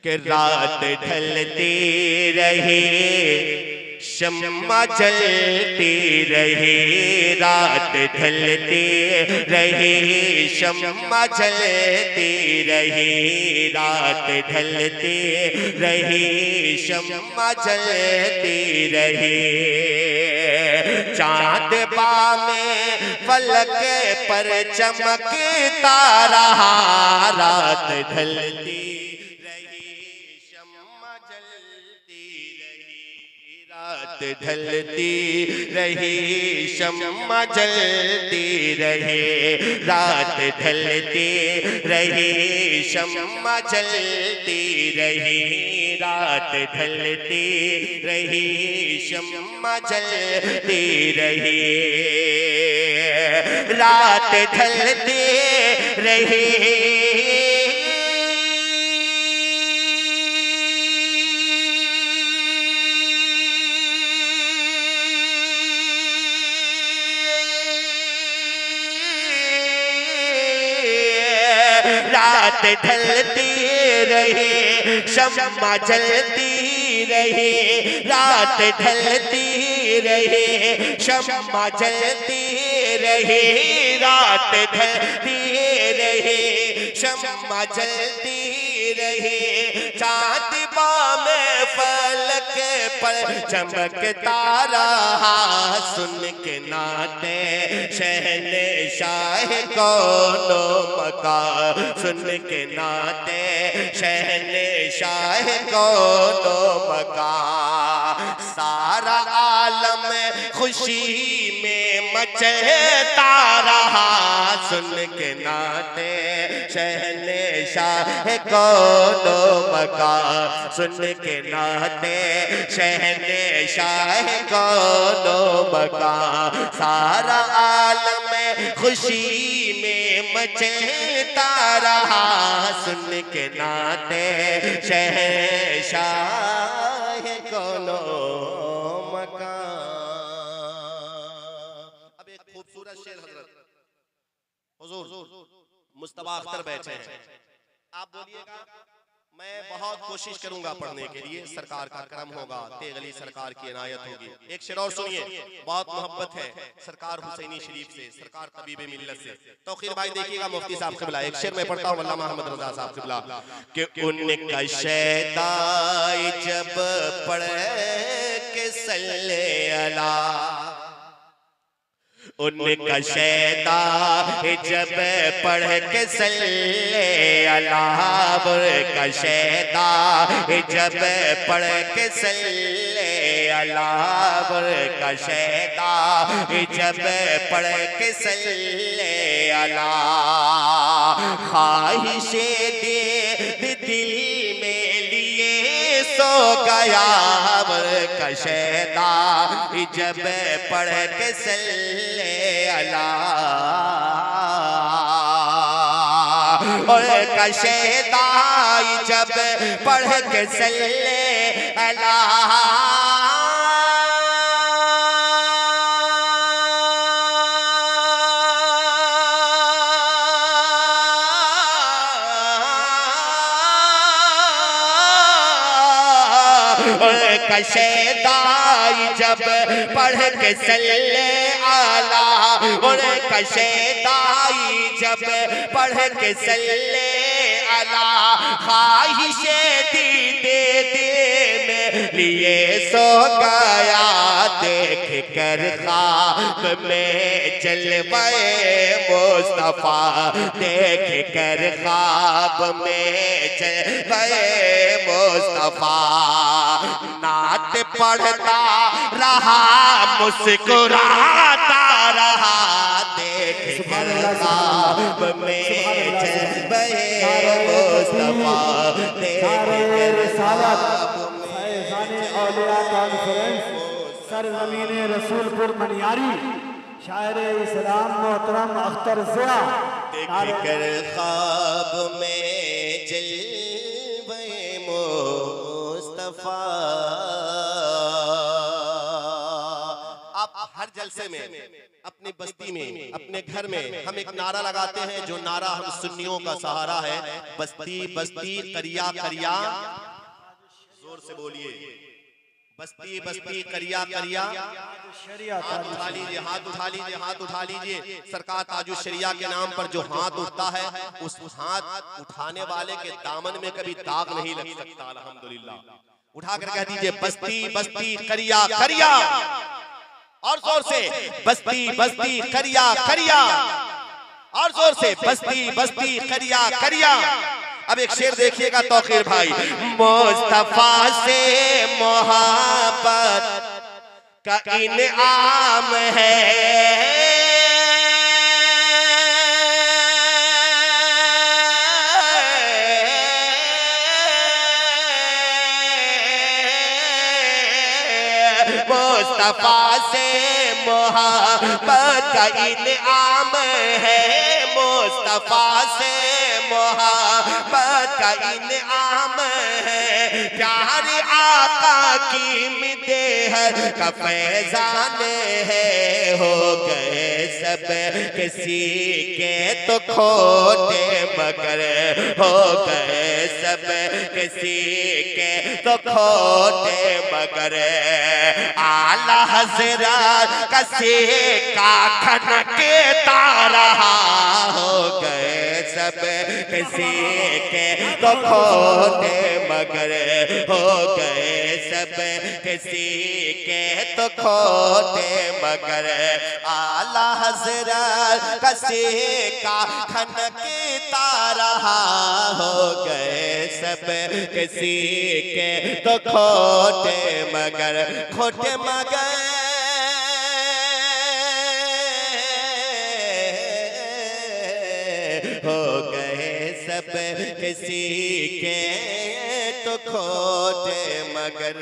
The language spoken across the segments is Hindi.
कि रात ढलती रही शम्मा जलती रही, रात ढलती रही शम्मा जलती रही, रात ढलती रही शम्मा जलती रही। चाँद बामें फलक पर चमकता रहा, रात ढलती रात ढलती रही शम्मा जलती रही, रात ढलती रही शम्मा जलती रही, रात ढलती रही शम्मा जलती रही, रात ढलती रही। रात ढलती रही शम्मा जलती रही, रात ढलती रही शम्मा जलती रही, रात ढलती रही शम्मा जलती रही। चाँद बामें फलक पर चमकता रहा, सुन के नाते शहंशाह कौनो मकान, सुन के नाते शहंशाह कौनो मकान। सारा आलम खुशी में मचता रहा, सुन के नाते शहंशाह कौनो मकान, सुन के नाते शहंशाह कौनो मकान। सारा आलम खुशी में मचता रहा, सुन के नाते शहंशाह कौनो मकान। अब एक खूबसूरत शेर हजरत हुजूर मुस्तफा अख्तर बैठे हैं, आप बोलिएगा। मैं बहुत कोशिश करूंगा पढ़ने के लिए, सरकार का करम होगा, तेगली सरकार की इनायत होगी। एक शेर और सुनिए, बहुत मोहब्बत है सरकार हुसैनी शरीफ से, सरकार तबीबे मिल्लत से। तौकीर भाई देखिएगा, मुफ्ती साहब क़िबला, एक शेर में पढ़ता हूँ अल्लामा अहमद रज़ा साहब क़िबला कि उनका शैताई जब पढ़े के सल्ले अला, उनका शैता जब पढ़ के सल्ले अला, उनका शैता जब पढ़ के सल्ले अला, उनका शैता जब पढ़ के सल्ले अला। ख्वाहिशे दे दिल में लिए सो गया, उनका शैता जब पढ़ के सल्ले अला, और कशेदाई जब पढ़ के सल्ले अला, कशेदाई जब पढ़ के सल्ले आला, और कशेदाई जब पढ़ के सल्ले आला। ख्वाहिशे दीदे में लिए सो गया, देख कर ख्वाब में जलवे मुस्तफा, देख कर ख्वाब में जलवे मुस्तफा। नात पढ़ता रहा मुस्कुराता रहा, देख कर ख्वाब में जलवे मुस्तफा, देख कर ख्वाब में औलिया कॉन्फ्रेंस सरजमीन रसूलपुर मनियारी, शायर इस्लाम मोहतरम अख्तर ज़िया। देख कर ख्वाब में जलवे मुस्तफा। आप हर जलसे में अपने बस्ती में, अपने घर में हम एक नारा लगाते हैं, जो नारा हम सुन्नियों का सहारा है, बस्ती बस्ती करिया करिया, जोर से बोलिए, बस्ती बस्ती करिया करिया। हाथ उठा लीजिए, हाथ उठा लीजिए, हाथ उठा लीजिए। सरकार ताजुश शरिया के नाम पर जो हाथ उठता है, उस हाथ उठाने वाले के दामन में कभी दाग नहीं लग सकता। अल्हम्दुलिल्लाह। उठाकर कह दीजिए, बस्ती बस्ती करिया करिया, और जोर से, बस्ती बस्ती करिया करिया, और जोर से, बस्ती बस्ती करिया करिया। अब एक शेर देखिएगा तौकीर भाई, मुस्तफा से मोहब्बत का इनाम है, मुस्तफा से मोहब्बत का इनाम है, मुस्तफा से मोहब्बत का इनाम है, प्यार आका की मिदेहर का फैजान है। हो गए सब किसी के तो खोटे मगर, हो गए सब किसी के तो खोटे मगर, आला हज़रत का सिक्का खनकता रहा। हो गए सब किसी के तो खोटे मगर, हो गए सब किसी के तो खोटे मगर, आला हज़रत का सिक्का खनकता रहा। हो गए सब किसी के तो खोटे मगर, खोटे मगर, हो गए सब किसी के तो खोटे मगर।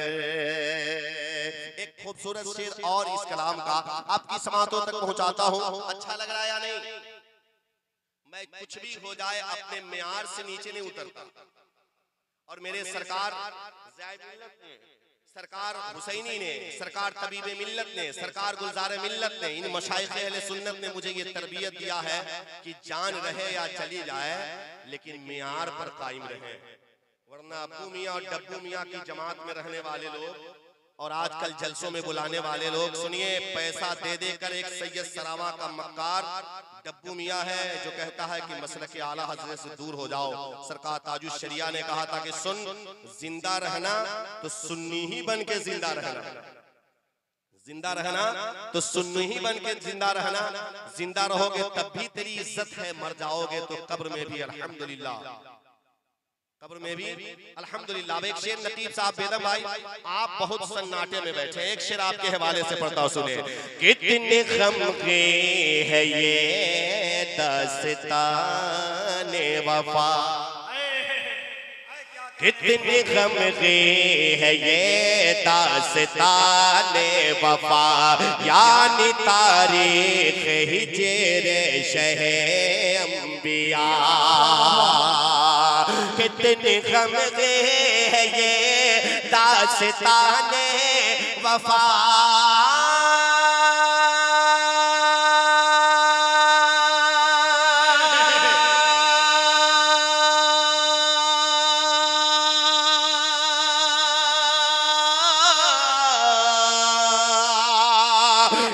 एक खूबसूरत शेर और इस कलाम का आपकी समातों तक पहुंचाता हूं। अच्छा लग रहा है या नहीं? मैं कुछ भी हो जाए अपने मियार से नीचे नहीं उतरता, और मेरे सरकार सरकार हुसैनी ने, सरकार तबीबे मिल्लत ने, सरकार गुलजारे मिल्लत ने, इन मशाइख़े अहले सुन्नत ने मुझे ये तरबियत दिया है कि जान रहे या चली जाए लेकिन मियार पर कायम रहे, वरना अब्बू मियाँ और डब्बू मियाँ की जमात में रहने वाले लोग और आजकल जलसों में बुलाने वाले लोग, सुनिए, पैसा दे देकर एक सैयद सरावा का मक्कार डब्बू मियाँ है जो कहता है कि मसलक आला हज़रत से दूर हो जाओ। सरकार ताजुश शरिया ने कहा था कि सुन, जिंदा रहना तो सुन्नी ही बन के जिंदा रहना, जिंदा रहना तो सुन्नी ही बन के जिंदा रहना। जिंदा रहोगे तब भी तेरी इज्जत है, मर जाओगे तो कब्र में भी अल्हम्दुलिल्लाह, कब्र में भी अल्हम्दुलिल्लाह। अब एक शेर लतीफ साहब बेदम भाई, आप बहुत सन्नाटे में बैठे, एक शेर आपके हवाले से पढ़ता हूं, सुने। कितने गम के है ये दास्ताने वफा, कितने गम के है ये दास्ताने वफा, यानी तारीख हिजरे शहे अंबिया। कितने गम के है ये दास्ताने वफा,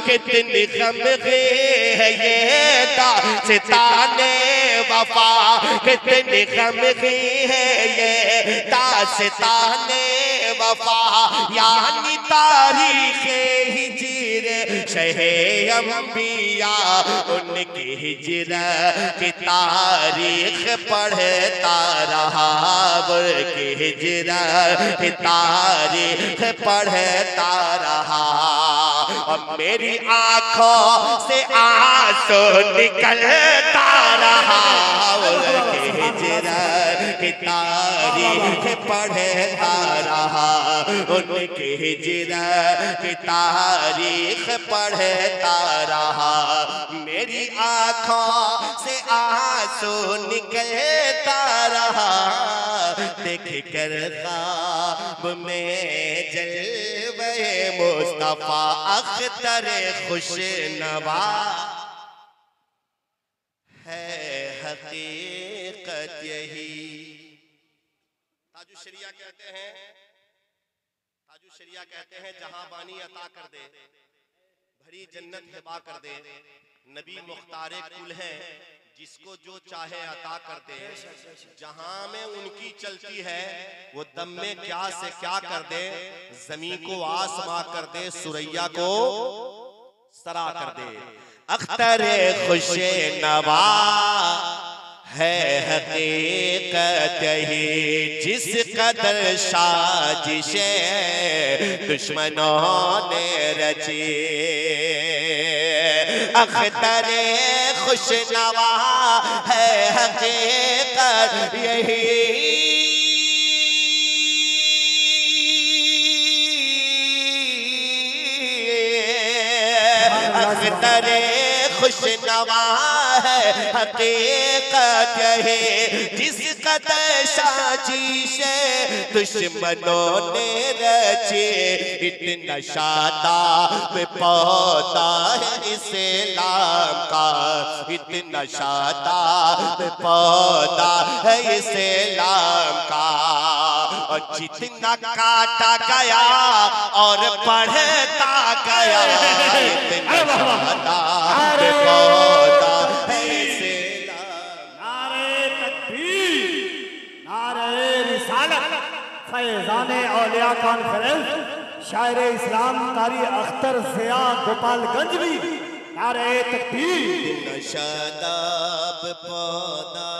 कितने गम के है ये दास्ताने वफा, कितने गम के है ये दास्ताने वफा, यानी तारीख़ हिजरे शहे अंबिया। उनकी हिजरत की तारीख पढ़ता रहा, उनकी हिजरत की तारीख पढ़ता रहा, और मेरी आंखों से आंसू निकलता रहा। उनकी हिजरत की तारीख पढ़ता रहा, उनके हिजरा की तारीख पढ़ता रहा। मेरी आँखों से आंसू निकलता रहा, देख कर ख्वाब में जलवे मुस्तफा अख्तर खुशनवा है हकीकत यही। ताजु शरिया कहते हैं, ताजु शरिया कहते हैं जहां बानी अता कर दे, भरी जन्नत हिबा कर दे। नबी मुख्तारे कुल है, जिसको जो चाहे अता कर दे। जहां में उनकी चलती है वो दम में क्या से क्या कर दे, जमीन को आसमां कर दे, सुरैया को सरा कर दे। अख्तर खुशे नवा है हकीकत ही, जिस कदर साजिशें दुश्मनों ने रची। अख्तर खुशनवा है हकीकत यही, अख्तर खुशनवा है हकीकत यही, जिस कदर साजिशे दुश्मनों ने रचे। इतना शादाब पौधा है इस्लाम का, इतना शादाब पौधा है इस्लाम का। और जितना काटा गया और पढ़ता गया, इतना शादाब पौधा है इस्लाम। नारे तकबीर, नारे रिसालत, फैज़ाने औलिया कॉन्फ्रेंस, शायर इस्लाम कारी अख्तर ज़िया गोपालगंज भी। नारे तकबीर। शादाब पौधा